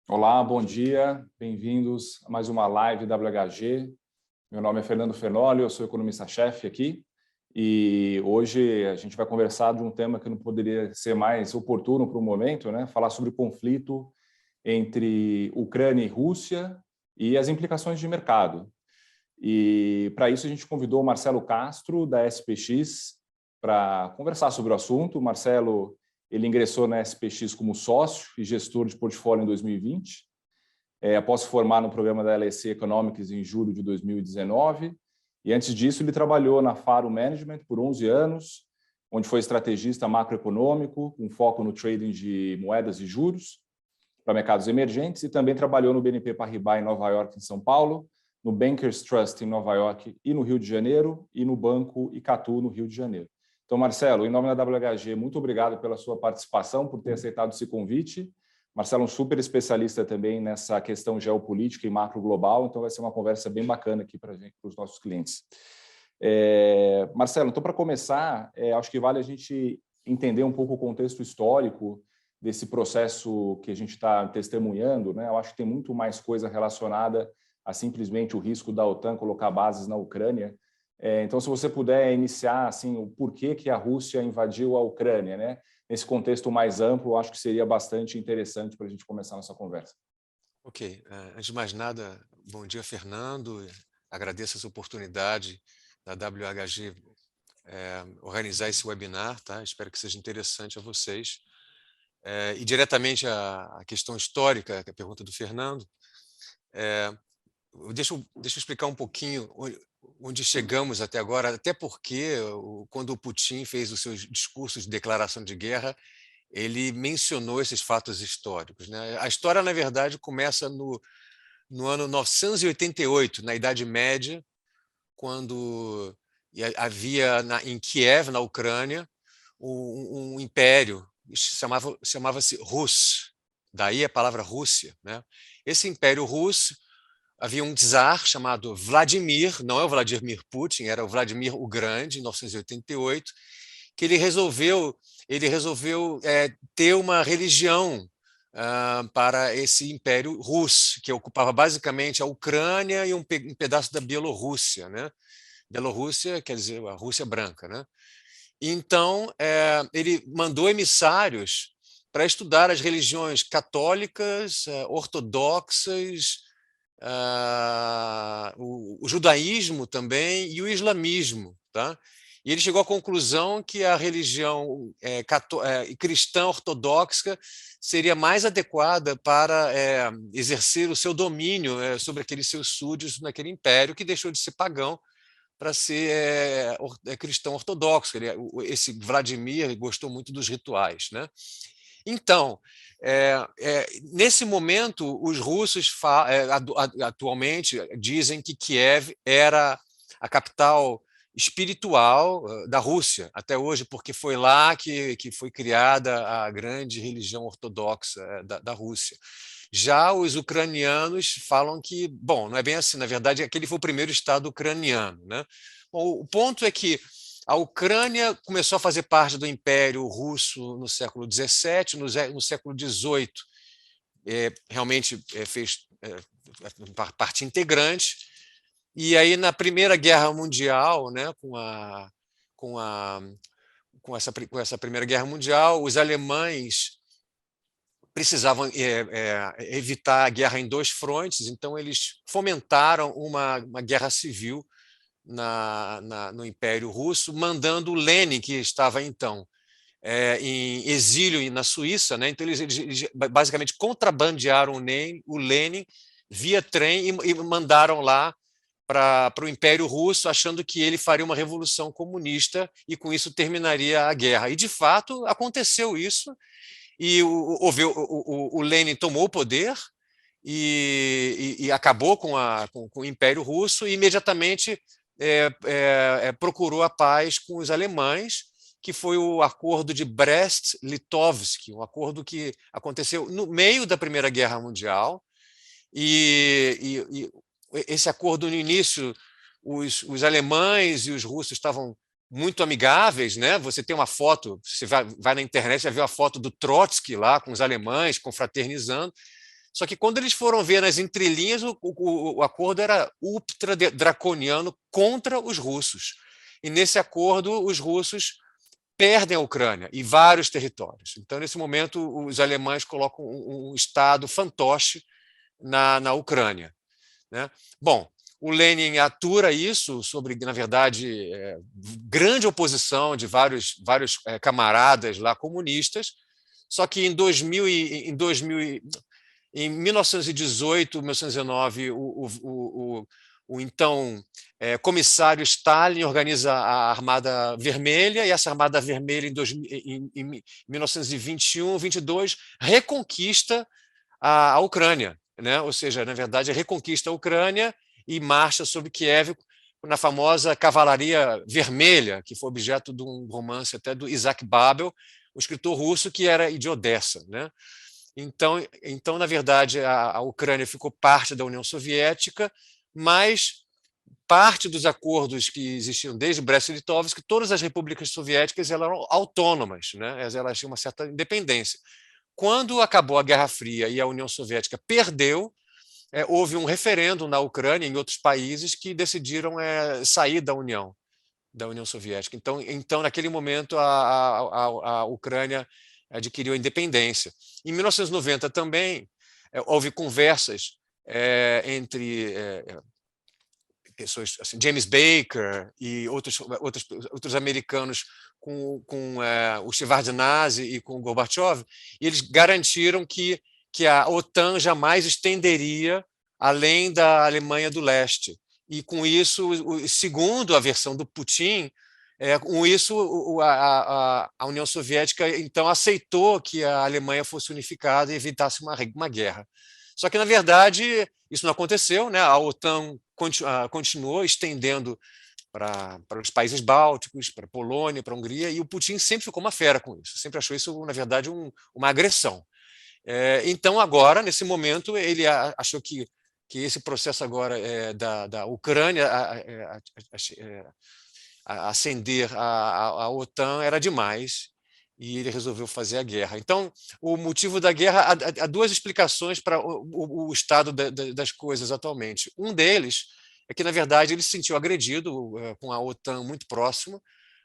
Olá, bom dia, bem-vindos a mais uma live WHG. Meu nome é Fernando Fernoli, eu sou economista-chefe aqui e hoje a gente vai conversar de um tema que não poderia ser mais oportuno para o momento, né? Falar sobre o conflito entre Ucrânia e Rússia e as implicações de mercado. E para isso a gente convidou o Marcelo Castro, da SPX, para conversar sobre o assunto. O Marcelo, ele ingressou na SPX como sócio e gestor de portfólio em 2020, após se formar no programa da LSE Economics em julho de 2019. E antes disso, ele trabalhou na Faro Management por 11 anos, onde foi estrategista macroeconômico, com foco no trading de moedas e juros para mercados emergentes, e também trabalhou no BNP Paribas em Nova York e em São Paulo, no Bankers Trust em Nova York e no Rio de Janeiro, e no Banco Icatu, no Rio de Janeiro. Então, Marcelo, em nome da WHG, muito obrigado pela sua participação, por ter aceitado esse convite. Marcelo é um super especialista também nessa questão geopolítica e macro global, então vai ser uma conversa bem bacana aqui para os nossos clientes. Marcelo, então, para começar, acho que vale a gente entender um pouco o contexto histórico desse processo que a gente está testemunhando, né? Eu acho que tem muito mais coisa relacionada a simplesmente o risco da OTAN colocar bases na Ucrânia. Então, se você puder iniciar assim, o porquê que a Rússia invadiu a Ucrânia, né? Nesse contexto mais amplo, eu acho que seria bastante interessante para a gente começar a nossa conversa. Ok. Antes de mais nada, bom dia, Fernando. Agradeço essa oportunidade da WHG organizar esse webinar, tá? Espero que seja interessante a vocês. E diretamente à questão histórica, que é a pergunta do Fernando, deixa eu explicar um pouquinho onde chegamos até agora, até porque quando o Putin fez os seus discursos de declaração de guerra, ele mencionou esses fatos históricos, né? A história, na verdade, começa no ano 988, na Idade Média, quando havia em Kiev, na Ucrânia, um império, chamava-se Rus, daí a palavra Rússia, né? Esse império russo, havia um czar chamado Vladimir, não é o Vladimir Putin, era o Vladimir o Grande, em 988, que ele resolveu ter uma religião para esse império russo, que ocupava basicamente a Ucrânia e um pedaço da Bielorrússia, né? Bielorrússia quer dizer a Rússia branca, né? Então, ele mandou emissários para estudar as religiões católicas, ortodoxas, o judaísmo também e o islamismo, tá? E ele chegou à conclusão que a religião cristã ortodoxa seria mais adequada para exercer o seu domínio sobre aqueles seus súditos naquele império, que deixou de ser pagão para ser cristão ortodoxo. Esse Vladimir gostou muito dos rituais, né? Então, nesse momento, os russos atualmente dizem que Kiev era a capital espiritual da Rússia, até hoje, porque foi lá que foi criada a grande religião ortodoxa da Rússia. Já os ucranianos falam que, bom, não é bem assim, na verdade, aquele foi o primeiro estado ucraniano, né? Bom, o ponto é que a Ucrânia começou a fazer parte do Império Russo no século XVII, no século XVIII realmente fez parte integrante. E aí, na Primeira Guerra Mundial, né, com essa Primeira Guerra Mundial, os alemães precisavam evitar a guerra em dois frontes, então eles fomentaram uma guerra civil no Império Russo, mandando Lenin, que estava então em exílio na Suíça, né? Então eles basicamente contrabandearam o Lenin via trem e mandaram lá para o Império Russo, achando que ele faria uma revolução comunista e com isso terminaria a guerra. E de fato aconteceu isso, e o Lenin tomou o poder e acabou com o Império Russo, e imediatamente procurou a paz com os alemães, que foi o Acordo de Brest-Litovsk, um acordo que aconteceu no meio da Primeira Guerra Mundial. E esse acordo, no início, os alemães e os russos estavam muito amigáveis, né? Você tem uma foto, você vai na internet, já viu a foto do Trotsky lá com os alemães confraternizando. Só que quando eles foram ver nas entrelinhas, o acordo era ultra draconiano contra os russos. E nesse acordo, os russos perdem a Ucrânia e vários territórios. Então, nesse momento, os alemães colocam um estado fantoche na Ucrânia, né? Bom, o Lenin atura isso sobre, na verdade, grande oposição de vários camaradas lá comunistas, só que em 1918, 1919, o então comissário Stalin organiza a Armada Vermelha, e essa Armada Vermelha, em 1921, 22, reconquista a Ucrânia, né? Ou seja, na verdade, reconquista a Ucrânia e marcha sobre Kiev na famosa Cavalaria Vermelha, que foi objeto de um romance até do Isaac Babel, um escritor russo que era de Odessa, né? Então, na verdade, a Ucrânia ficou parte da União Soviética, mas parte dos acordos que existiam desde Brest-Litovsk, todas as repúblicas soviéticas eram autônomas, né? Elas tinham uma certa independência. Quando acabou a Guerra Fria e a União Soviética perdeu, houve um referendo na Ucrânia e em outros países que decidiram sair da União Soviética. Então, naquele momento, a Ucrânia adquiriu a independência. Em 1990 também houve conversas entre pessoas, assim, James Baker e outros americanos com o Shevardnadze e com o Gorbachev, e eles garantiram que a OTAN jamais estenderia além da Alemanha do Leste. E com isso, segundo a versão do Putin, com isso a União Soviética então aceitou que a Alemanha fosse unificada e evitasse uma guerra. Só que, na verdade, isso não aconteceu, né? A OTAN continuou estendendo para os países bálticos, para a Polônia, para a Hungria, e o Putin sempre ficou uma fera com isso, sempre achou isso, na verdade, uma agressão. Então, agora, nesse momento, ele achou que esse processo agora da Ucrânia ascender a OTAN era demais, e ele resolveu fazer a guerra. Então, o motivo da guerra, há duas explicações para o estado das coisas atualmente. Um deles é que, na verdade, ele se sentiu agredido com a OTAN muito próximo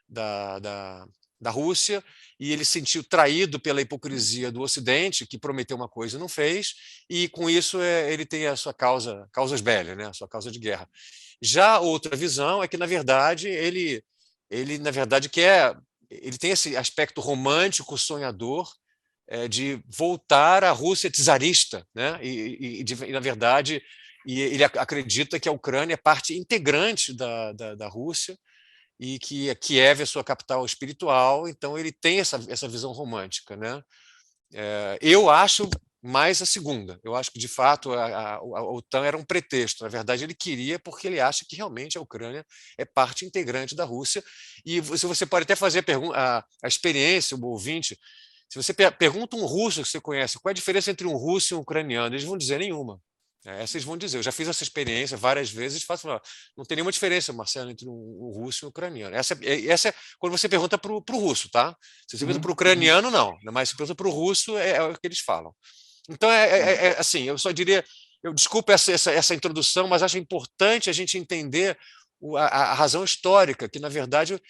da Rússia, e ele se sentiu traído pela hipocrisia do Ocidente, que prometeu uma coisa e não fez, e com isso ele tem a sua causas belli, né? A sua causa de guerra. Já outra visão é que, na verdade, ele na verdade ele tem esse aspecto romântico, sonhador, de voltar à Rússia czarista, né? E na verdade, ele acredita que a Ucrânia é parte integrante da Rússia e que Kiev é sua capital espiritual, então ele tem essa visão romântica, né? Eu acho mais a segunda. Eu acho que, de fato, a OTAN era um pretexto. Na verdade, ele queria porque ele acha que realmente a Ucrânia é parte integrante da Rússia. E se você pode até fazer a experiência, o ouvinte, se você pergunta um russo que você conhece qual é a diferença entre um russo e um ucraniano, eles vão dizer nenhuma. Essa eles vão dizer. Eu já fiz essa experiência várias vezes. Não tem nenhuma diferença, Marcelo, entre um russo e um ucraniano. Essa é quando você pergunta para o russo, tá? Se você pergunta para o ucraniano, não. Mas se pergunta para o russo, é o que eles falam. Então, assim, eu só diria, desculpa essa introdução, mas acho importante a gente entender a razão histórica, que, na verdade,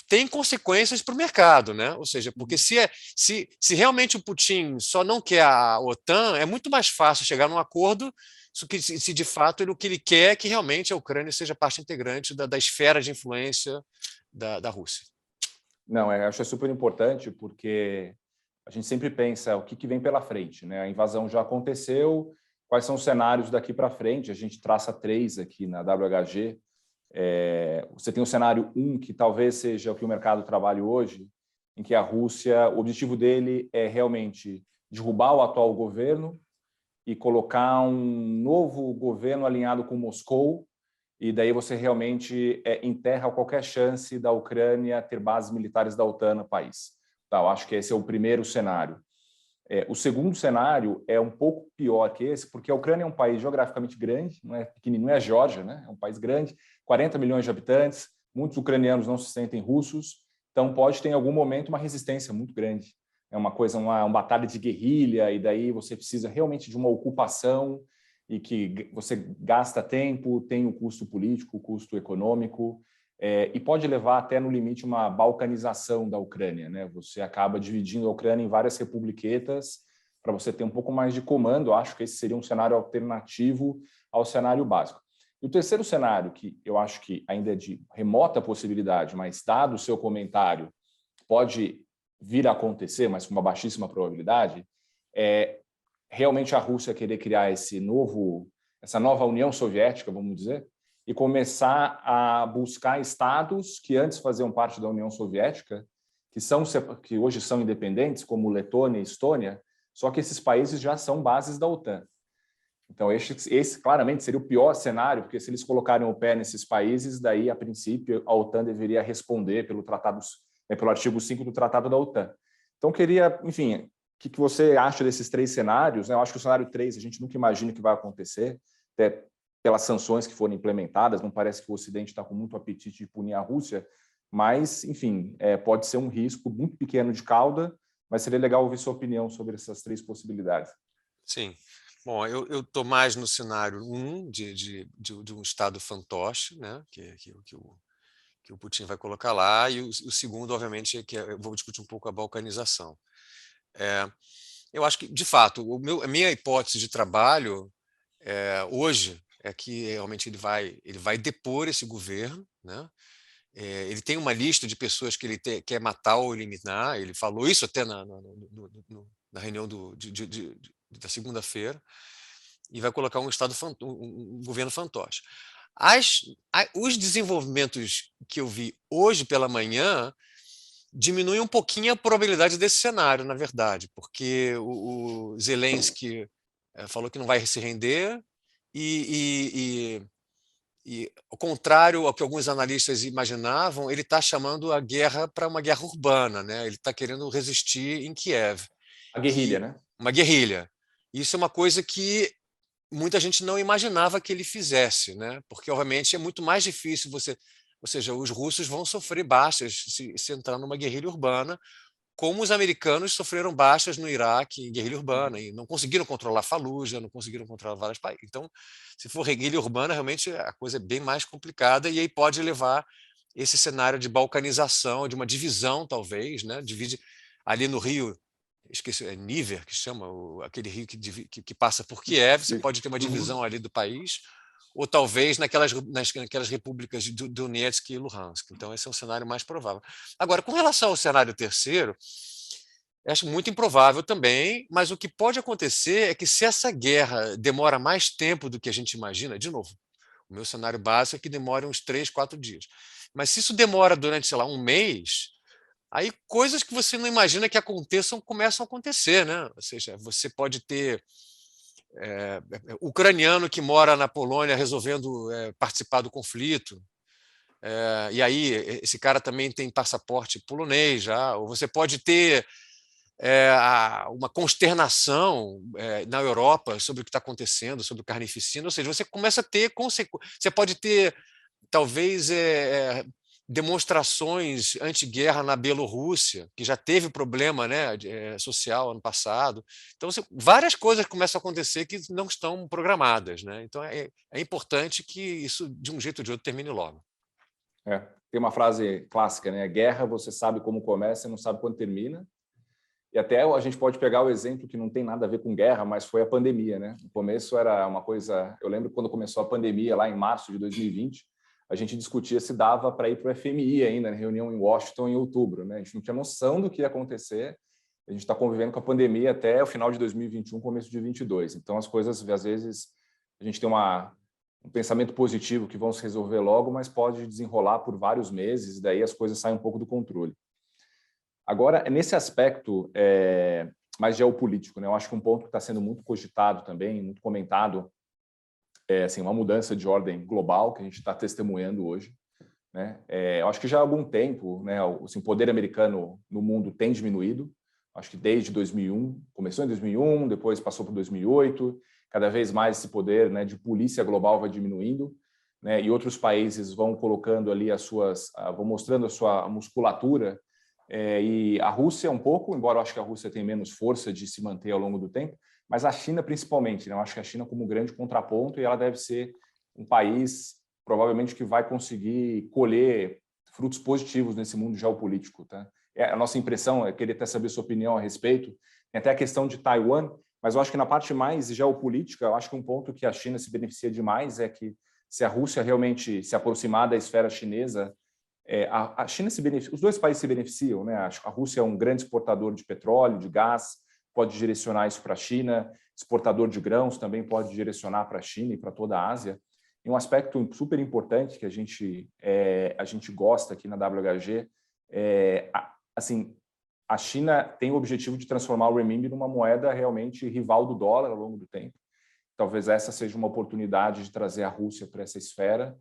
tem consequências para o mercado, né? Ou seja, porque se realmente o Putin só não quer a OTAN, é muito mais fácil chegar num acordo se de fato o que ele quer é que realmente a Ucrânia seja parte integrante da esfera de influência da Rússia. Não, eu acho super importante, porque a gente sempre pensa o que vem pela frente, né? A invasão já aconteceu, quais são os cenários daqui para frente? A gente traça 3 aqui na WHG. Você tem o cenário 1, que talvez seja o que o mercado trabalha hoje, em que a Rússia, o objetivo dele é realmente derrubar o atual governo e colocar um novo governo alinhado com Moscou, e daí você realmente enterra qualquer chance da Ucrânia ter bases militares da OTAN no país. Tá, eu acho que esse é o primeiro cenário. O segundo cenário é um pouco pior que esse, porque a Ucrânia é um país geograficamente grande, não é pequenininho, não é a Geórgia, né? É um país grande, 40 milhões de habitantes, muitos ucranianos não se sentem russos, então pode ter em algum momento uma resistência muito grande. é uma coisa, uma batalha de guerrilha, e daí você precisa realmente de uma ocupação e que você gasta tempo, tem o custo político, o custo econômico, e pode levar até, no limite, uma balcanização da Ucrânia, né? Você acaba dividindo a Ucrânia em várias republiquetas para você ter um pouco mais de comando. Eu acho que esse seria um cenário alternativo ao cenário básico. E o terceiro cenário, que eu acho que ainda é de remota possibilidade, mas dado o seu comentário, pode vir a acontecer, mas com uma baixíssima probabilidade, é realmente a Rússia querer criar essa nova União Soviética, vamos dizer, e começar a buscar estados que antes faziam parte da União Soviética, que hoje são independentes, como Letônia e Estônia, só que esses países já são bases da OTAN. Então, esse claramente seria o pior cenário, porque se eles colocarem o pé nesses países, daí, a princípio, a OTAN deveria responder pelo artigo 5 do Tratado da OTAN. Então, queria, enfim, o que você acha desses três cenários? Eu acho que o cenário 3 a gente nunca imagina que vai acontecer, até pelas sanções que foram implementadas, não parece que o Ocidente está com muito apetite de punir a Rússia, mas, enfim, pode ser um risco muito pequeno de cauda, mas seria legal ouvir sua opinião sobre essas três possibilidades. Sim. Bom, eu estou mais no cenário 1 de um Estado fantoche, né, que o Putin vai colocar lá, e o segundo, obviamente, eu vou discutir um pouco a balcanização. Eu acho que, de fato, a minha hipótese de trabalho hoje é que realmente ele vai depor esse governo, né? Ele tem uma lista de pessoas que ele quer matar ou eliminar, ele falou isso até na reunião da segunda-feira, e vai colocar um governo fantoche. Os desenvolvimentos que eu vi hoje pela manhã diminuem um pouquinho a probabilidade desse cenário, na verdade, porque o Zelensky falou que não vai se render, e ao contrário ao que alguns analistas imaginavam, ele está chamando a guerra para uma guerra urbana, né? Ele está querendo resistir em Kiev. A guerrilha, né? Uma guerrilha. Isso é uma coisa que muita gente não imaginava que ele fizesse, né? Porque, obviamente, é muito mais difícil ou seja, os russos vão sofrer baixas se entrar numa guerrilha urbana, como os americanos sofreram baixas no Iraque em guerrilha urbana, e não conseguiram controlar Fallujah, não conseguiram controlar vários países. Então, se for guerrilha urbana, realmente a coisa é bem mais complicada, e aí pode levar esse cenário de balcanização, de uma divisão, talvez, né? Divide ali no Rio, esqueci, é Níver que chama, aquele rio que passa por Kiev, você pode ter uma divisão ali do país, ou talvez naquelas repúblicas de Donetsk e Luhansk. Então, esse é um cenário mais provável. Agora, com relação ao cenário terceiro, eu acho muito improvável também, mas o que pode acontecer é que, se essa guerra demora mais tempo do que a gente imagina, de novo, o meu cenário básico é que demore uns 3, 4 dias. Mas se isso demora durante, sei lá, um mês, aí coisas que você não imagina que aconteçam começam a acontecer, né? Ou seja, você pode ter ucraniano que mora na Polônia resolvendo participar do conflito, e aí esse cara também tem passaporte polonês já, ou você pode ter uma consternação na Europa sobre o que está acontecendo, sobre o carnificina, ou seja, você começa a ter você pode ter talvez demonstrações anti-guerra na Bielorrússia, que já teve problema, né, social ano passado. Então, várias coisas começam a acontecer que não estão programadas, né? Então, é importante que isso, de um jeito ou de outro, termine logo. Tem uma frase clássica, né? Guerra, você sabe como começa e não sabe quando termina. E até a gente pode pegar o exemplo que não tem nada a ver com guerra, mas foi a pandemia, né? No começo era uma coisa... Eu lembro quando começou a pandemia, lá em março de 2020, a gente discutia se dava para ir para o FMI ainda, na reunião em Washington em outubro, né? A gente não tinha noção do que ia acontecer. A gente está convivendo com a pandemia até o final de 2021, começo de 2022. Então, as coisas, às vezes, a gente tem um pensamento positivo que vão se resolver logo, mas pode desenrolar por vários meses, e daí as coisas saem um pouco do controle. Agora, nesse aspecto mais geopolítico, né? Eu acho que um ponto que está sendo muito cogitado também, muito comentado, assim, uma mudança de ordem global que a gente está testemunhando hoje, né? Eu acho que já há algum tempo, né, assim, o poder americano no mundo tem diminuído. Acho que desde 2001, começou em 2001, depois passou para 2008, cada vez mais esse poder, né, de polícia global vai diminuindo, né, e outros países vão colocando ali vão mostrando a sua musculatura E a Rússia um pouco, embora eu acho que a Rússia tem menos força de se manter ao longo do tempo, mas a China principalmente, né? Eu acho que a China como grande contraponto, e ela deve ser um país provavelmente que vai conseguir colher frutos positivos nesse mundo geopolítico, tá? A nossa impressão, eu queria até saber sua opinião a respeito, tem até a questão de Taiwan, mas eu acho que na parte mais geopolítica, eu acho que um ponto que a China se beneficia demais é que se a Rússia realmente se aproximar da esfera chinesa, a China se beneficia, os dois países se beneficiam, né? A Rússia é um grande exportador de petróleo, de gás, pode direcionar isso para a China, exportador de grãos também pode direcionar para a China e para toda a Ásia. E um aspecto super importante que a gente gosta aqui na WHG assim, a China tem o objetivo de transformar o renminbi numa moeda realmente rival do dólar ao longo do tempo. Talvez essa seja uma oportunidade de trazer a Rússia para essa esfera.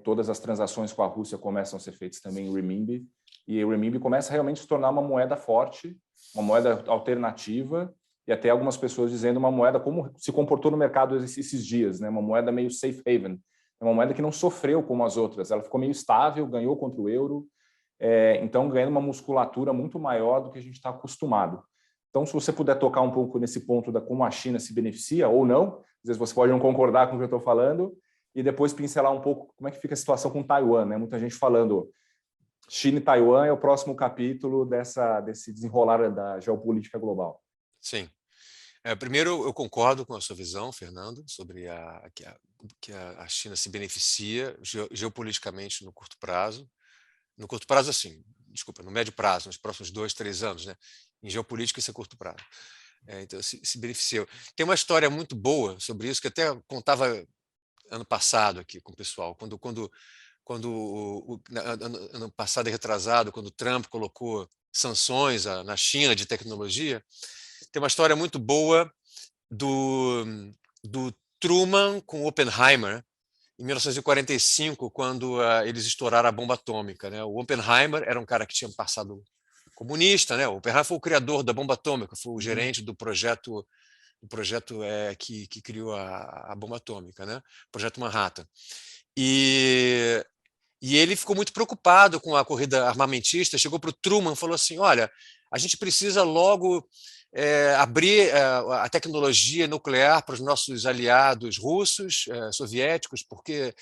Todas as transações com a Rússia começam a ser feitas também em renminbi, e o renminbi começa realmente a se tornar uma moeda forte, uma moeda alternativa, e até algumas pessoas dizendo uma moeda como se comportou no mercado esses dias, né? Uma moeda meio safe haven, uma moeda que não sofreu como as outras, ela ficou meio estável, ganhou contra o euro, então ganhando uma musculatura muito maior do que a gente está acostumado. Então, se você puder tocar um pouco nesse ponto da como a China se beneficia ou não, às vezes você pode não concordar com o que eu estou falando, e depois pincelar um pouco como é que fica a situação com Taiwan, né? Muita gente falando China e Taiwan é o próximo capítulo desse desenrolar da geopolítica global. Sim. Primeiro, eu concordo com a sua visão, Fernando, sobre que a China se beneficia geopoliticamente no curto prazo. No curto prazo, assim, desculpa, no médio prazo, nos próximos 2, 3 anos, né? Em geopolítica, isso é curto prazo. Então, se beneficia. Tem uma história muito boa sobre isso, que até contava ano passado aqui com o pessoal, ano passado e retrasado, quando o Trump colocou sanções na China de tecnologia, tem uma história muito boa do Truman com Oppenheimer, em 1945, quando eles estouraram a bomba atômica, né? O Oppenheimer era um cara que tinha passado comunista, né? O Oppenheimer foi o criador da bomba atômica, foi o gerente do projeto que criou a bomba atômica, né? O Projeto Manhattan. E ele ficou muito preocupado com a corrida armamentista, chegou para o Truman e falou assim, olha, a gente precisa logo abrir a tecnologia nuclear para os nossos aliados russos, soviéticos, porque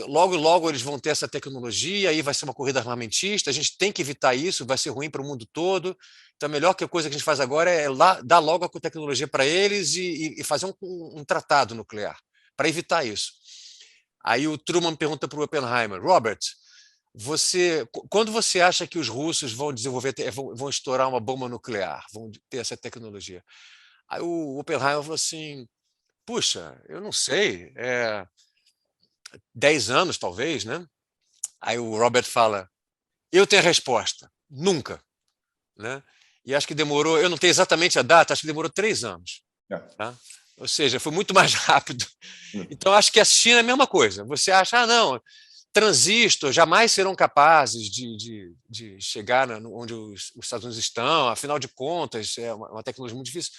logo eles vão ter essa tecnologia, aí vai ser uma corrida armamentista, a gente tem que evitar isso, vai ser ruim para o mundo todo. Então, a melhor coisa que a gente faz agora é dar logo a tecnologia para eles e fazer um tratado nuclear, para evitar isso. Aí o Truman pergunta para o Oppenheimer, Robert, quando você acha que os russos vão vão estourar uma bomba nuclear, vão ter essa tecnologia? Aí o Oppenheimer falou assim, puxa, eu não sei, 10 anos talvez, né? Aí o Robert fala, eu tenho a resposta, nunca, né? E acho que demorou, eu não tenho exatamente a data, acho que demorou 3 anos. Tá? Ou seja, foi muito mais rápido. Então, acho que a China é a mesma coisa. Você acha, não, transistores jamais serão capazes de chegar onde os Estados Unidos estão, afinal de contas, é uma tecnologia muito difícil.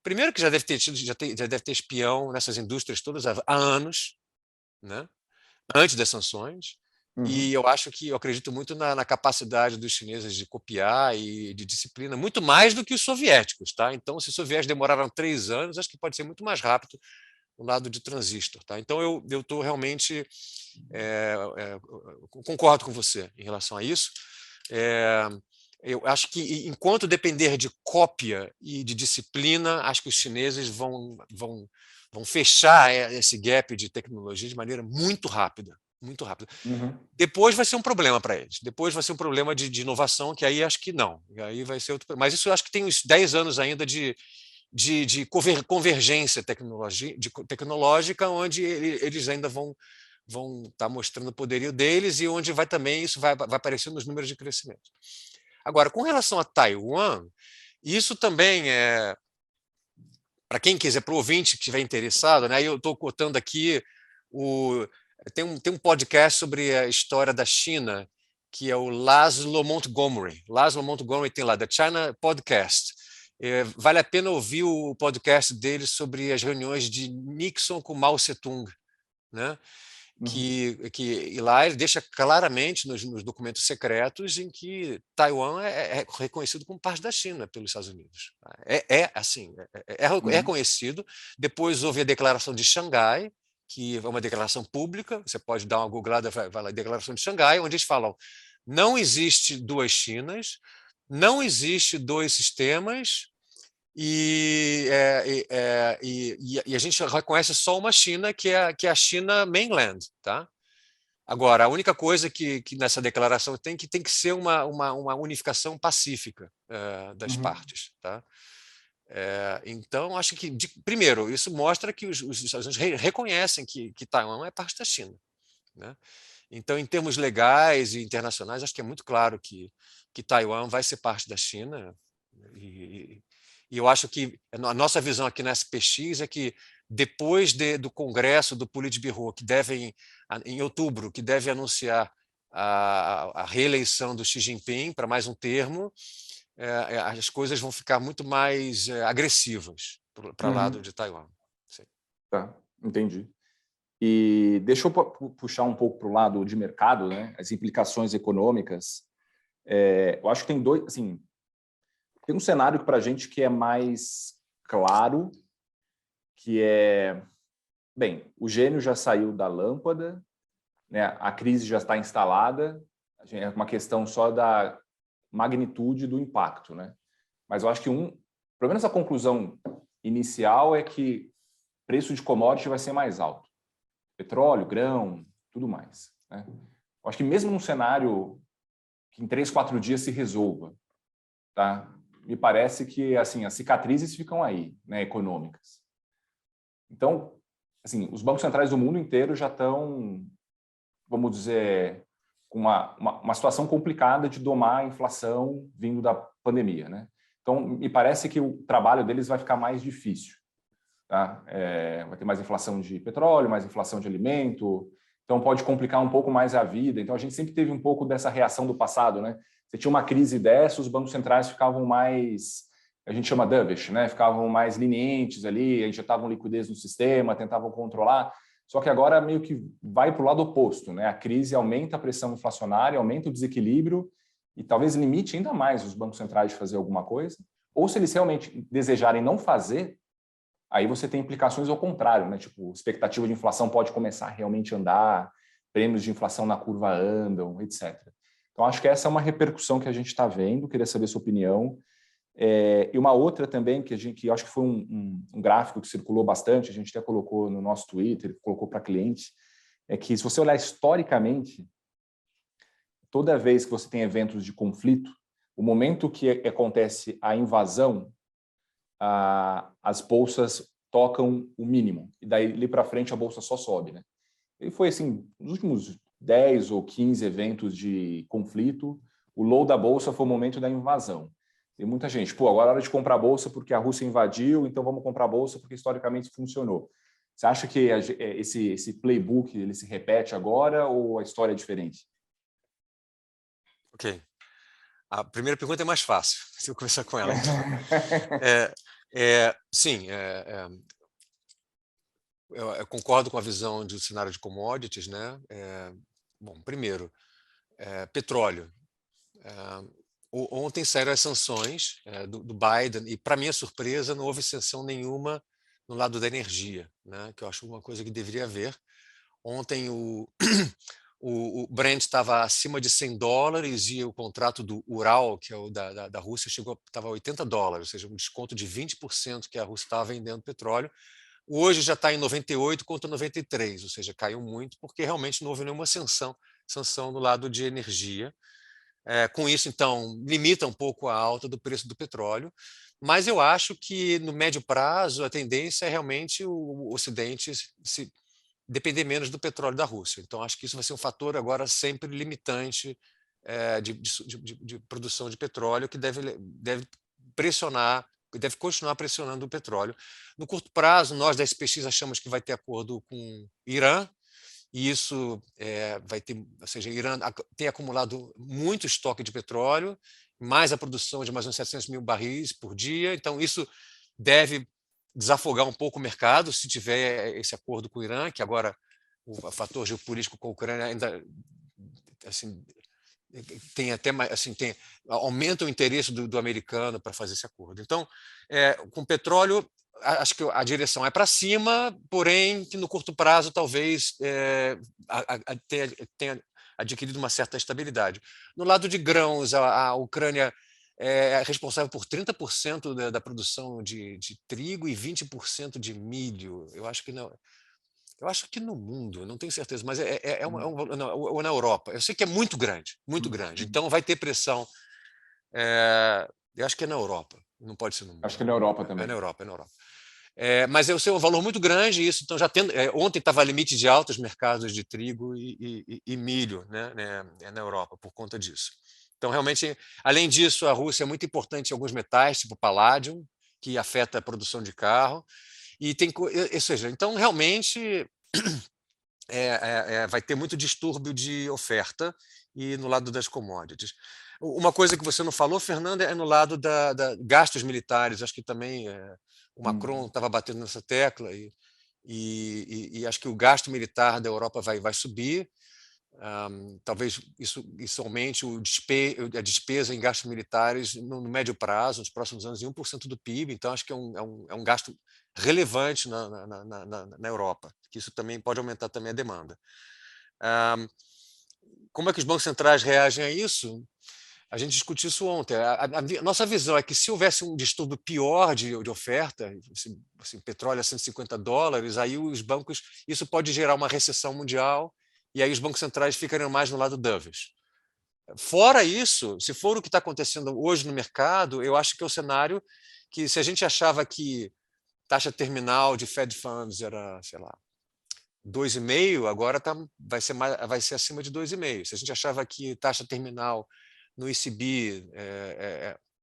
Primeiro que já deve ter espião nessas indústrias todas há anos, né? Antes das sanções. E eu acredito muito na capacidade dos chineses de copiar e de disciplina, muito mais do que os soviéticos. Tá? Então, se os soviéticos demoraram 3 anos, acho que pode ser muito mais rápido no lado de transistor. Tá? Então, eu estou realmente concordo com você em relação a isso. Eu acho que, enquanto depender de cópia e de disciplina, acho que os chineses vão fechar esse gap de tecnologia de maneira muito rápida. Muito rápido. Depois vai ser um problema para eles. Depois vai ser um problema de inovação, que aí acho que não. Aí vai ser outro. Mas isso eu acho que tem uns 10 anos ainda de convergência tecnológica, onde eles ainda vão estar mostrando o poderio deles e onde isso vai aparecer nos números de crescimento. Agora, com relação a Taiwan, isso também é para quem quiser, para o ouvinte que estiver interessado, né? Eu estou cotando aqui tem um podcast sobre a história da China, que é o Laszlo Montgomery. Laszlo Montgomery tem lá, The China Podcast. Vale a pena ouvir o podcast dele sobre as reuniões de Nixon com Mao Tse-tung, né? e lá ele deixa claramente nos documentos secretos em que Taiwan é reconhecido como parte da China pelos Estados Unidos. É reconhecido. Depois houve a Declaração de Xangai, que é uma declaração pública, você pode dar uma googlada, vai lá, Declaração de Xangai, onde eles falam: não existe duas Chinas, não existe dois sistemas, e a gente reconhece só uma China, que é a China mainland, tá? Agora, a única coisa que nessa declaração tem que ser uma unificação pacífica das partes, tá? Então, acho que, primeiro, isso mostra que os Estados Unidos reconhecem que Taiwan é parte da China, né? Então, em termos legais e internacionais, acho que é muito claro que Taiwan vai ser parte da China. E eu acho que a nossa visão aqui na SPX é que, depois do Congresso do Politburo, que deve, em outubro, que deve anunciar a reeleição do Xi Jinping para mais um termo, as coisas vão ficar muito mais agressivas para o lado de Taiwan. Sim. Tá, entendi. E deixa eu puxar um pouco para o lado de mercado, né? As implicações econômicas. Eu acho que tem dois, assim, tem um cenário para a gente que é mais claro, que bem, o gênio já saiu da lâmpada, né? A crise já está instalada, é uma questão só da magnitude do impacto, né? Mas eu acho que pelo menos a conclusão inicial é que o preço de commodity vai ser mais alto. Petróleo, grão, tudo mais, né? Eu acho que mesmo num cenário que em 3, 4 dias se resolva, tá? Me parece que, assim, as cicatrizes ficam aí, né, econômicas. Então, assim, os bancos centrais do mundo inteiro já estão, vamos dizer, com uma situação complicada de domar a inflação vindo da pandemia, né? Então, me parece que o trabalho deles vai ficar mais difícil, tá? Vai ter mais inflação de petróleo, mais inflação de alimento, então pode complicar um pouco mais a vida. Então, a gente sempre teve um pouco dessa reação do passado, né? Você tinha uma crise dessa, os bancos centrais ficavam mais, a gente chama dovish, né? Ficavam mais lenientes ali, injetavam liquidez no sistema, tentavam controlar. Só que agora meio que vai para o lado oposto, né? A crise aumenta a pressão inflacionária, aumenta o desequilíbrio e talvez limite ainda mais os bancos centrais de fazer alguma coisa. Ou se eles realmente desejarem não fazer, aí você tem implicações ao contrário, né? Tipo, expectativa de inflação pode começar a realmente andar, prêmios de inflação na curva andam, etc. Então, acho que essa é uma repercussão que a gente está vendo, queria saber a sua opinião. E uma outra também, que eu acho que foi um gráfico que circulou bastante, a gente até colocou no nosso Twitter, colocou para cliente, é que se você olhar historicamente, toda vez que você tem eventos de conflito, o momento que acontece a invasão, as bolsas tocam o mínimo, e daí ali para frente a bolsa só sobe, né? E foi assim, nos últimos 10 ou 15 eventos de conflito, o low da bolsa foi o momento da invasão. Tem muita gente, agora é hora de comprar bolsa porque a Rússia invadiu, então vamos comprar bolsa porque historicamente funcionou. Você acha que esse playbook ele se repete agora ou a história é diferente? Ok. A primeira pergunta é mais fácil, se eu começar com ela. Então. Sim, eu concordo com a visão do cenário de commodities, né? Bom, primeiro, petróleo. Ontem saíram as sanções do Biden e, para minha surpresa, não houve sanção nenhuma no lado da energia, né? Que eu acho uma coisa que deveria haver. Ontem o Brent estava acima de $100 e o contrato do Ural, que é o da Rússia, estava a $80, ou seja, um desconto de 20% que a Rússia estava vendendo petróleo. Hoje já está em 98 contra 93, ou seja, caiu muito porque realmente não houve nenhuma sanção no lado de energia. Com isso, então, limita um pouco a alta do preço do petróleo, mas eu acho que no médio prazo a tendência é realmente o Ocidente se depender menos do petróleo da Rússia. Então, acho que isso vai ser um fator agora sempre limitante de produção de petróleo, que deve pressionar, deve continuar pressionando o petróleo. No curto prazo, nós da SPX achamos que vai ter acordo com o Irã, e isso vai ter, ou seja, o Irã tem acumulado muito estoque de petróleo, mais a produção de mais uns 700 mil barris por dia, então isso deve desafogar um pouco o mercado se tiver esse acordo com o Irã, que agora o fator geopolítico com a Ucrânia ainda assim, tem até mais, assim, aumenta o interesse do americano para fazer esse acordo. Então, com petróleo, acho que a direção é para cima, porém, que no curto prazo talvez tenha adquirido uma certa estabilidade. No lado de grãos, a Ucrânia é responsável por 30% da produção de trigo e 20% de milho. Eu acho que não. Eu acho que no mundo, não tenho certeza, mas ou na Europa. Eu sei que é muito grande, muito grande. Então vai ter pressão. Eu acho que é na Europa, não pode ser no mundo. Acho que é na Europa É também. na Europa, é na Europa. Mas eu sei um valor muito grande isso. Então já tendo, ontem estava limite de altos mercados de trigo e milho, né, na Europa por conta disso. Então realmente, além disso, a Rússia é muito importante em alguns metais, tipo paládio, que afeta a produção de carro. E tem, ou seja, então realmente vai ter muito distúrbio de oferta e no lado das commodities. Uma coisa que você não falou, Fernanda, é no lado da gastos militares. Acho que também o Macron estava batendo nessa tecla e acho que o gasto militar da Europa vai subir. Talvez isso aumente a despesa em gastos militares no médio prazo, nos próximos anos, em 1% do PIB. Então, acho que é um gasto relevante na Europa, que isso também pode aumentar também a demanda. Como é que os bancos centrais reagem a isso? A gente discutiu isso ontem. A nossa visão é que se houvesse um distúrbio pior de oferta, assim, petróleo a $150, aí os bancos, isso pode gerar uma recessão mundial e aí os bancos centrais ficariam mais no lado dovish. Fora isso, se for o que está acontecendo hoje no mercado, eu acho que é o cenário que, se a gente achava que taxa terminal de Fed Funds era, sei lá, 2,5, agora vai ser acima de 2,5. Se a gente achava que taxa terminal no ECB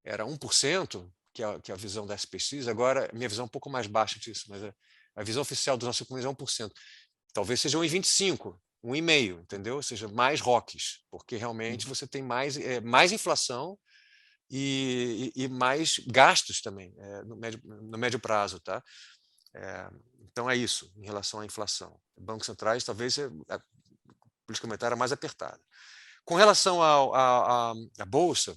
era 1%, que é a visão da SPX, agora minha visão é um pouco mais baixa disso, mas a visão oficial dos nossos economistas é 1%. Talvez seja 1,25, 1,5, entendeu? Ou seja, mais ROCs, porque realmente você tem mais inflação e mais gastos também no médio prazo, tá? Então é isso em relação à inflação. Bancos centrais, talvez a política monetária mais apertada. Com relação à bolsa,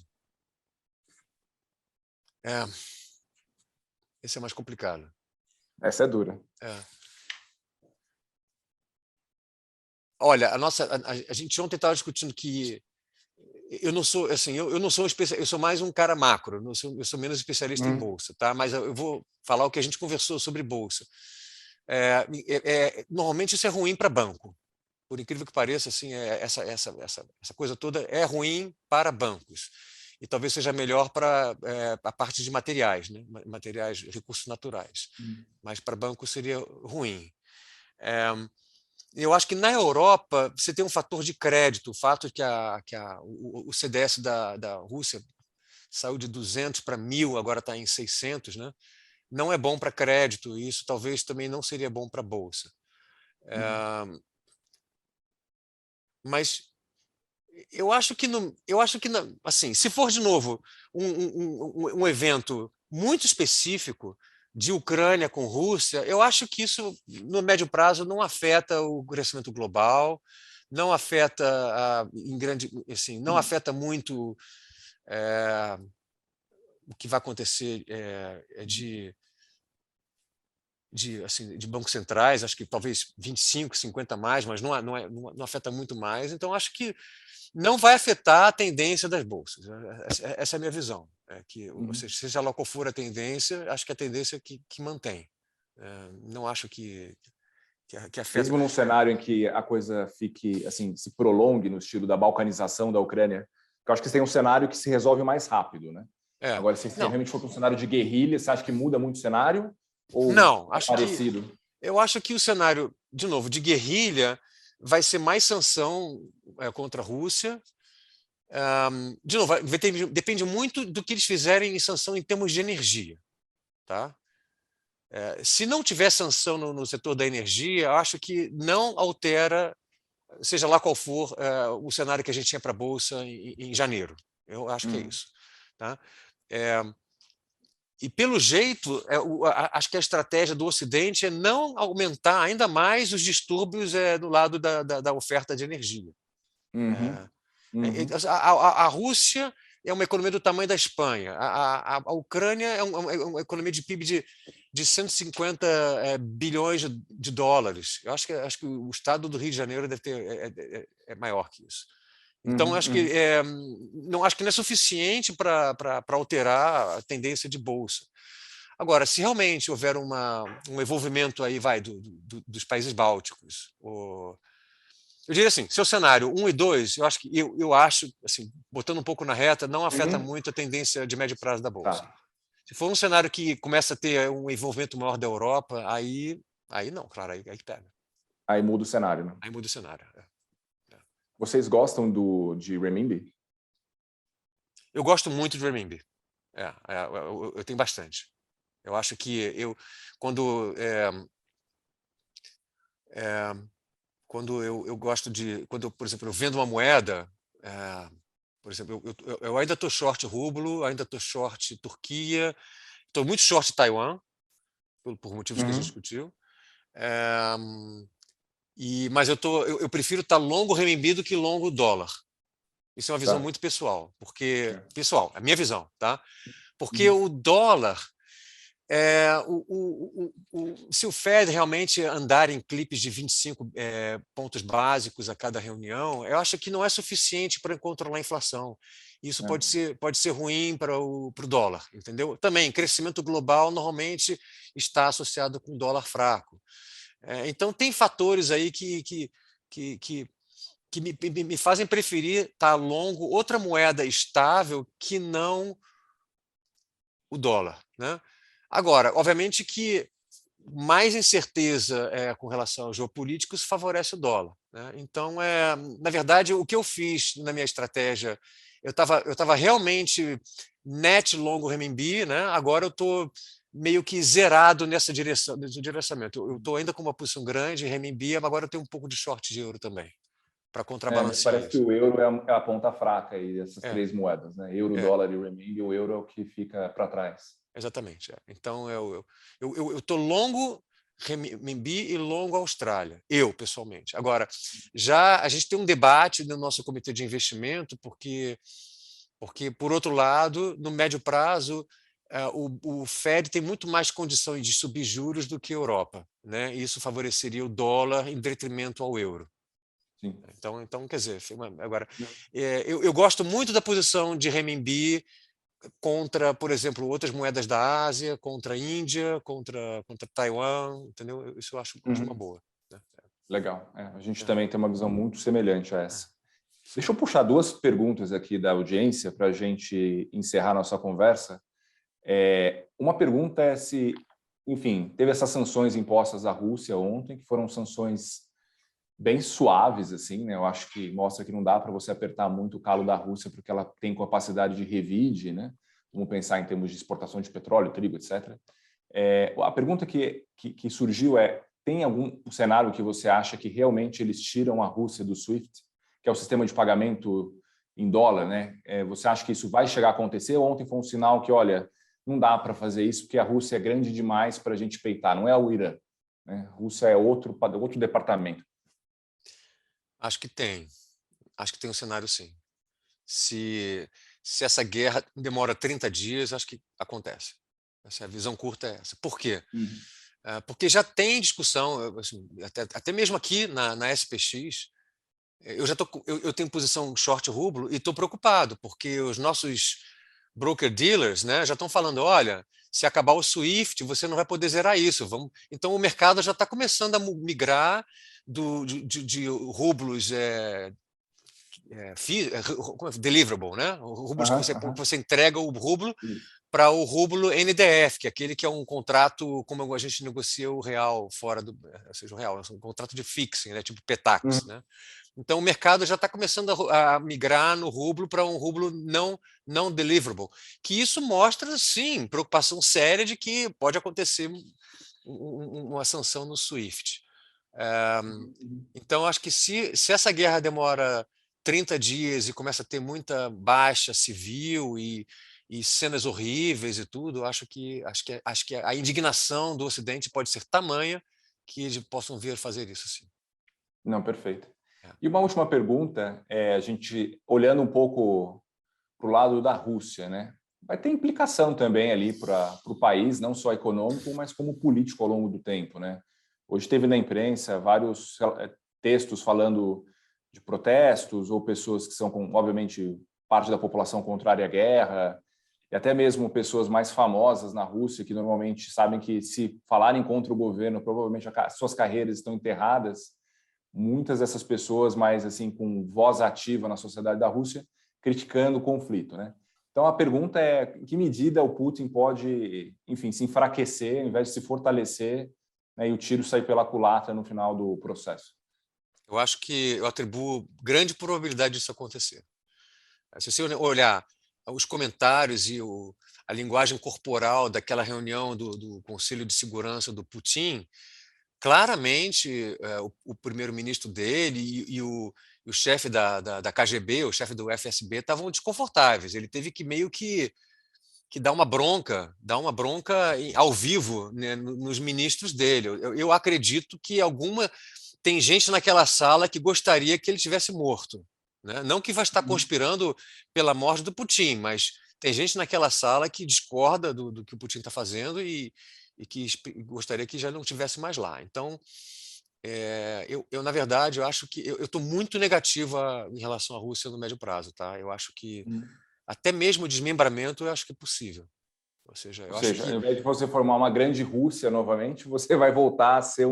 esse é mais complicado. Essa é dura. Olha, a gente ontem estava discutindo que eu não sou assim, eu não sou eu sou mais um cara macro, eu sou menos especialista em bolsa, tá? Mas eu vou falar o que a gente conversou sobre bolsa. Normalmente isso é ruim para banco, por incrível que pareça, assim, essa coisa toda é ruim para bancos e talvez seja melhor para a parte de materiais, né? Materiais, recursos naturais, mas para banco seria ruim. Eu acho que na Europa você tem um fator de crédito, o fato de que o CDS da Rússia saiu de 200 para 1.000, agora está em 600, né? Não é bom para crédito, e isso talvez também não seria bom para a bolsa. Mas eu acho que assim, se for de novo um evento muito específico de Ucrânia com Rússia, eu acho que isso no médio prazo não afeta o crescimento global, não afeta não afeta muito o que vai acontecer de bancos centrais, acho que talvez 25, 50 mais, mas não afeta muito mais. Então, acho que não vai afetar a tendência das bolsas. Essa é a minha visão. Seja lá qual for a tendência, acho que a tendência é que mantém. Não acho que afeta. Mesmo num cenário em que a coisa fique assim, se prolongue no estilo da balcanização da Ucrânia, eu acho que tem um cenário que se resolve mais rápido, né? Agora, se realmente for para um cenário de guerrilha, você acha que muda muito o cenário? Ou não, é parecido? Eu acho que o cenário, de novo, de guerrilha vai ser mais sanção contra a Rússia. De novo, depende muito do que eles fizerem em sanção em termos de energia. Tá? Se não tiver sanção no setor da energia, eu acho que não altera, seja lá qual for, o cenário que a gente tinha para a Bolsa em janeiro. Eu acho que é isso. Tá? E pelo jeito, acho que a estratégia do Ocidente é não aumentar ainda mais os distúrbios do lado da oferta de energia. Uhum. Uhum. A Rússia é uma economia do tamanho da Espanha. A Ucrânia é uma economia de PIB de 150 bilhões de dólares. Eu acho que o estado do Rio de Janeiro deve ter é maior que isso. Então, acho que não é suficiente para alterar a tendência de bolsa. Agora, se realmente houver um envolvimento aí, dos países bálticos, eu diria assim, seu cenário 1 e 2, eu acho, assim, botando um pouco na reta, não afeta Uhum. muito a tendência de médio prazo da bolsa. Tá. Se for um cenário que começa a ter um envolvimento maior da Europa, aí não, claro, aí pega. Aí muda o cenário, né? Aí muda o cenário. Vocês gostam de renminbi? Eu gosto muito de renminbi. Eu tenho bastante. Eu acho que quando eu gosto quando, por exemplo, eu vendo uma moeda, por exemplo, eu ainda estou short rublo, ainda estou short Turquia, estou muito short Taiwan, por motivos que a gente Uhum. discutiu. Mas eu prefiro estar longo renminbi do que longo dólar. Isso é uma visão Tá. muito pessoal, porque É. pessoal, é a minha visão, tá? Porque Uhum. o dólar se o Fed realmente andar em clipes de 25 pontos básicos a cada reunião, eu acho que não é suficiente para controlar a inflação. Isso É. pode ser ruim para o dólar, entendeu? Também, crescimento global normalmente está associado com dólar fraco. Então, tem fatores aí que me fazem preferir estar longo outra moeda estável que não o dólar, né? Agora, obviamente que mais incerteza com relação aos geopolíticos favorece o dólar, né? Então, na verdade, o que eu fiz na minha estratégia, eu estava realmente net longo renminbi, né? Agora eu estou meio que zerado nesse direcionamento. Eu estou ainda com uma posição grande em renminbi, mas agora eu tenho um pouco de short de euro também, para Mas contrabalancear parece que isso. o euro é a ponta fraca aí dessas É, três moedas, né? Euro, é. dólar e renminbi. O euro é o que fica para trás. Exatamente. Então, eu estou longo renminbi e longo Austrália, eu, pessoalmente. Agora, já a gente tem um debate no nosso comitê de investimento, porque por outro lado, no médio prazo, o Fed tem muito mais condições de subir juros do que a Europa, né? E isso favoreceria o dólar em detrimento ao euro. Sim. Então quer dizer, agora, eu gosto muito da posição de renminbi contra, por exemplo, outras moedas da Ásia, contra a Índia, contra Taiwan, entendeu? Isso eu acho uma Uhum. boa, né? Legal. A gente É, também tem uma visão muito semelhante a é, essa. sim. Deixa eu puxar duas perguntas aqui da audiência para a gente encerrar nossa conversa. Uma pergunta é se, enfim, teve essas sanções impostas à Rússia ontem, que foram sanções bem suaves, assim, né? Eu acho que mostra que não dá para você apertar muito o calo da Rússia, porque ela tem capacidade de revide, né? Vamos pensar em termos de exportação de petróleo, trigo, etc. A pergunta que surgiu tem algum cenário que você acha que realmente eles tiram a Rússia do SWIFT, que é o sistema de pagamento em dólar, né? Você acha que isso vai chegar a acontecer? Ontem foi um sinal que, olha, não dá para fazer isso porque a Rússia é grande demais para a gente peitar, não é o Irã, né? A Rússia é outro departamento. Acho que tem. Acho que tem um cenário, sim. Se essa guerra demora 30 dias, acho que acontece. Essa visão curta é essa. Por quê? Uhum. Porque já tem discussão, assim, até mesmo aqui na SPX, eu tenho posição short rublo e estou preocupado, porque os nossos broker-dealers, né, já estão falando, olha, se acabar o SWIFT, você não vai poder zerar isso. Então, o mercado já está começando a migrar de rublos deliverable, né? Rublos que Aham, aham. você entrega o rublo Isso. para o rublo NDF, que é aquele que é um contrato, como a gente negocia o real fora do, ou seja, o real, é um contrato de fixing, né? Tipo PETAX, Uhum. né? Então o mercado já está começando a migrar no rublo para um rublo não deliverable, que isso mostra, sim, preocupação séria de que pode acontecer uma sanção no SWIFT. Uhum. Então, acho que se essa guerra demora 30 dias e começa a ter muita baixa civil e cenas horríveis e tudo, acho que a indignação do Ocidente pode ser tamanha que eles possam vir a fazer isso, sim. Não, perfeito. É. E uma última pergunta, a gente olhando um pouco para o lado da Rússia, né? Vai ter implicação também ali para o país, não só econômico, mas como político ao longo do tempo, né? Hoje teve na imprensa vários textos falando de protestos ou pessoas que são, obviamente, parte da população contrária à guerra, e até mesmo pessoas mais famosas na Rússia que normalmente sabem que se falarem contra o governo, provavelmente suas carreiras estão enterradas. Muitas dessas pessoas mais assim com voz ativa na sociedade da Rússia criticando o conflito, né? Então a pergunta é em que medida o Putin pode, enfim, se enfraquecer ao invés de se fortalecer, né, e o tiro sair pela culatra no final do processo. Eu acho que eu atribuo grande probabilidade disso acontecer. Se você olhar os comentários e a linguagem corporal daquela reunião do Conselho de Segurança do Putin, claramente o primeiro-ministro dele e o chefe da KGB, o chefe do FSB, estavam desconfortáveis. Ele teve que meio que dar uma bronca ao vivo, né, nos ministros dele. Eu acredito que tem gente naquela sala que gostaria que ele tivesse morto, né? Não que vai estar conspirando pela morte do Putin, mas tem gente naquela sala que discorda do que o Putin está fazendo e que gostaria que já não tivesse mais lá. Então, na verdade, eu acho que eu estou muito negativa em relação à Rússia no médio prazo, tá? Eu acho que até mesmo o desmembramento eu acho que é possível. Ou seja, Ou eu acho seja, que ao invés de você formar uma grande Rússia novamente, você vai voltar a ser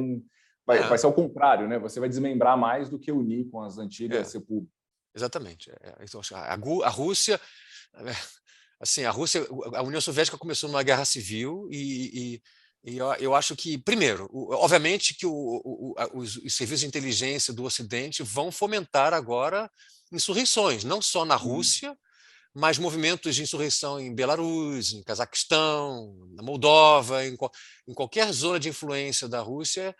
vai ser o contrário, né? Você vai desmembrar mais do que unir com as antigas é, repúblicas. exatamente. Então, a Rússia, assim, a União Soviética começou numa guerra civil e eu acho que, primeiro, obviamente que os serviços de inteligência do Ocidente vão fomentar agora insurreições, não só na Rússia, mas movimentos de insurreição em Belarus, em Cazaquistão, na Moldova, em qualquer zona de influência da Rússia,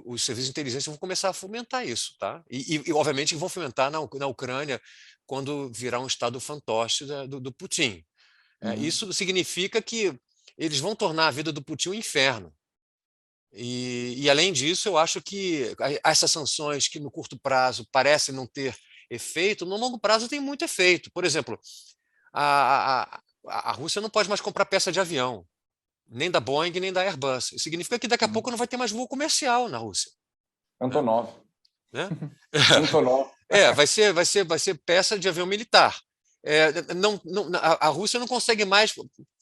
os serviços de inteligência vão começar a fomentar isso, tá? E obviamente vão fomentar na Ucrânia quando virar um estado fantoche do Putin. Isso significa que eles vão tornar a vida do Putin um inferno. Além disso, eu acho que essas sanções que no curto prazo parecem não ter efeito, no longo prazo tem muito efeito. Por exemplo, a Rússia não pode mais comprar peça de avião, nem da Boeing, nem da Airbus. Isso significa que daqui a pouco não vai ter mais voo comercial na Rússia, né? Antonov. Né? Antonov. Vai ser peça de avião militar. A Rússia não consegue mais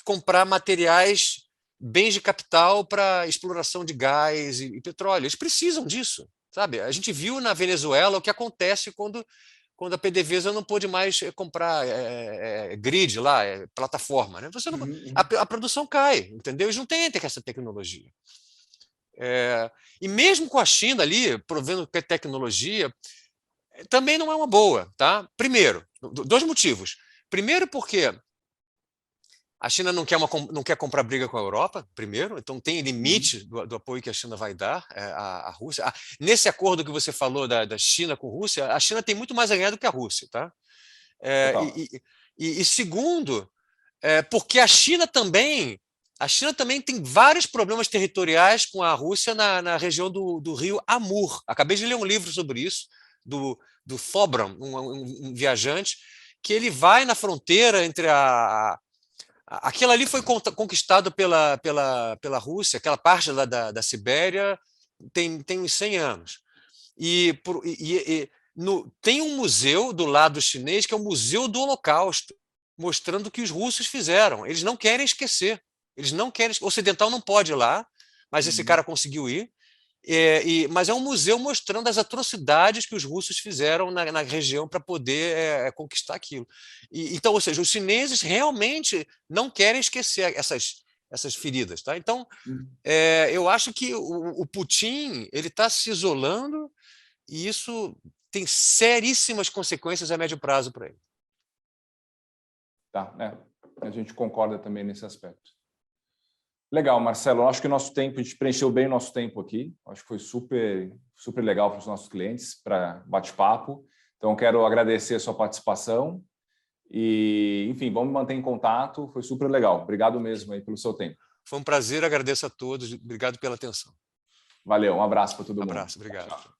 comprar materiais, bens de capital para exploração de gás e petróleo. Eles precisam disso, sabe? A gente viu na Venezuela o que acontece quando a PDVSA não pôde mais comprar grid lá, plataforma, né? A produção cai, entendeu? Eles não têm essa tecnologia. E mesmo com a China ali, provendo que é tecnologia, também não é uma boa, tá? Primeiro, dois motivos. Primeiro, porque a China não quer comprar briga com a Europa, primeiro, então tem limite do apoio que a China vai dar à Rússia. Nesse acordo que você falou da China com a Rússia, a China tem muito mais a ganhar do que a Rússia, tá? Total. E segundo, porque a China também tem vários problemas territoriais com a Rússia na região do rio Amur. Acabei de ler um livro sobre isso, do Fobram, um viajante, que ele vai na fronteira entre aquilo ali foi conquistado pela Rússia, aquela parte lá da Sibéria, tem uns 100 anos. Tem um museu do lado chinês, que é o Museu do Holocausto, mostrando o que os russos fizeram. Eles não querem esquecer. Eles não querem. O ocidental não pode ir lá, mas esse cara conseguiu ir. Mas é um museu mostrando as atrocidades que os russos fizeram na região para poder conquistar aquilo. Então, ou seja, os chineses realmente não querem esquecer essas feridas. Tá? Então, eu acho que o Putin ele está se isolando e isso tem seríssimas consequências a médio prazo para ele. Tá, a gente concorda também nesse aspecto. Legal, Marcelo. Acho que a gente preencheu bem o nosso tempo aqui. Acho que foi super, super legal para os nossos clientes, para bate-papo. Então, quero agradecer a sua participação E, enfim, vamos manter em contato. Foi super legal. Obrigado mesmo aí pelo seu tempo. Foi um prazer, agradeço a todos. Obrigado pela atenção. Valeu, um abraço para todo mundo. Abraço, obrigado. Tchau.